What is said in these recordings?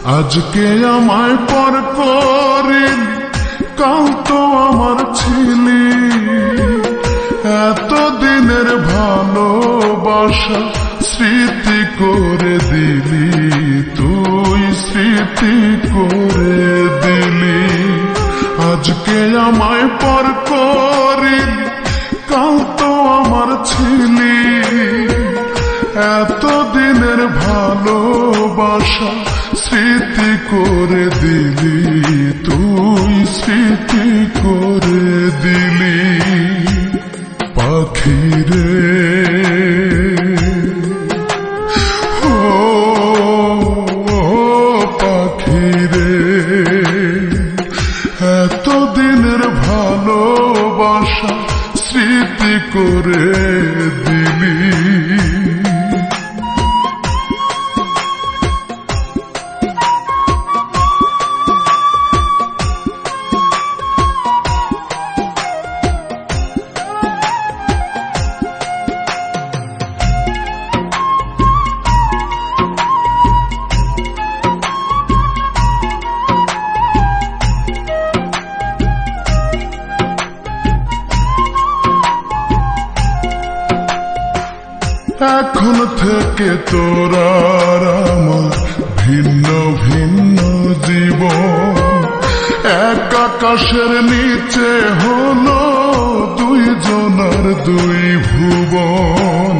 আজকে আমায় পর করে কাল তো আমার ছিলি, এতদিনের ভালোবাসা স্মৃতি করে দিলি, তুই স্মৃতি করে দিলি। আজকে আমায় পর করে কাল তো আমার ছিলি, এতদিনের ভালোবাসা স্মৃতি করে দিলি, তুই স্মৃতি করে দিলি। পাখিরে ও পাখিরে, এতদিনের ভালোবাসা স্মৃতি করে দিলি। এখন থেকে তোর আর আমার ভিন্ন ভিন্ন জীবন, এক আকাশের নিচে হলো দুইজনার দুই ভুবন।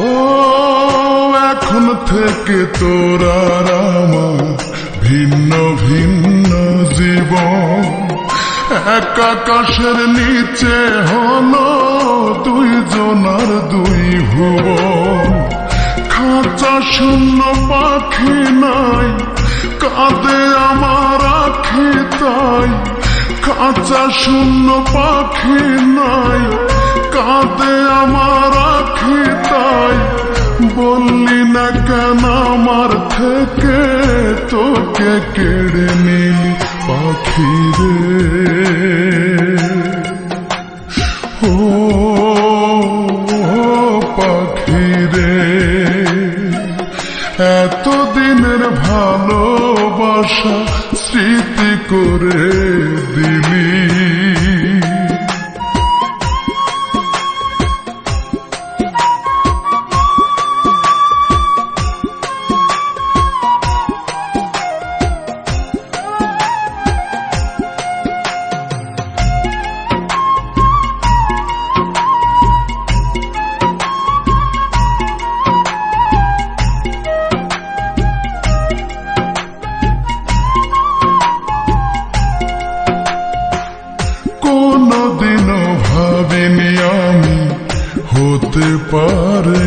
ও এখন থেকে তোর আর আমার ভিন্ন ভিন্ন জীবন, এক আকাশের নিচে হলো দুইজনার দুই ভুবন। খাঁচা শূন্য পাখি নাই, কাঁদে আমার আখি তাই। খাঁচা শূন্য পাখি নাই, কাঁদে আমার আখি তাই। বললি না কেন আমার থেকে তোকে কেড়ে নিলি পাখিরে। ও পাখিরে, এতদিনের ভালোবাসা স্মৃতি করে দিলি। কোনদিনও ভাবিনি আমি হতে পারে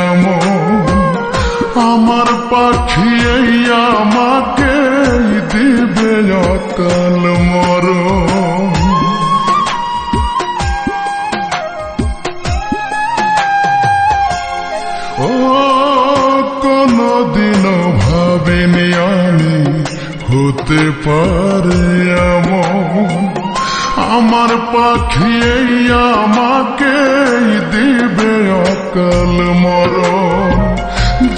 এমন, আমার পাখি এই আমাকে দিবে অকাল মরণ। ও কোনদিনও ভাবিনি আমি হতে পারে এমন, আমার পাখি এই আমাকে দিবে অকাল মরণ।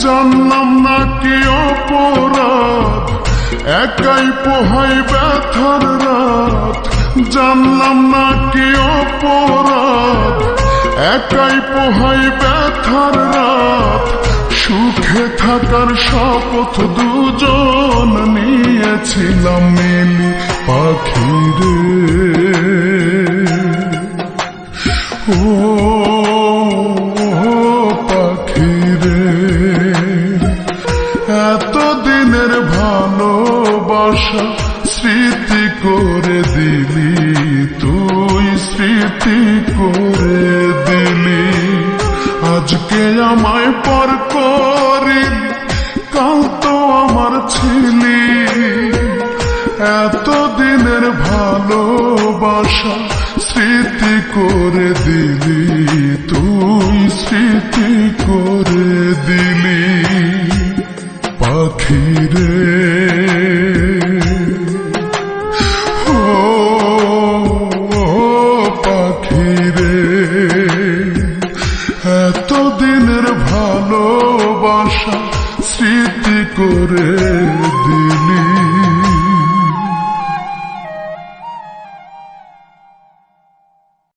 জানলাম না কি অপরাধ, একাই পোহাই ব্যথার রাত। জানলাম না কি অপরাধ, একাই পোহাই ব্যথার রাত। সুখে থাকার শপথ দুজন নিয়েছিলাম মিলি পাখিরে। ও পাখিরে, এতদিনের ভালোবাসা স্মৃতি করে দিলি, তুই স্মৃতি করে দিলি। আজকে আমায় পর করে কাল তো আমার ছিলি, এতদিনের ভালোবাসা স্মৃতি করে দিলি, তুই স্মৃতি করে দিলি। পাখিরে ও পাখিরে, ভালোবাসা স্মৃতি করে দিলি।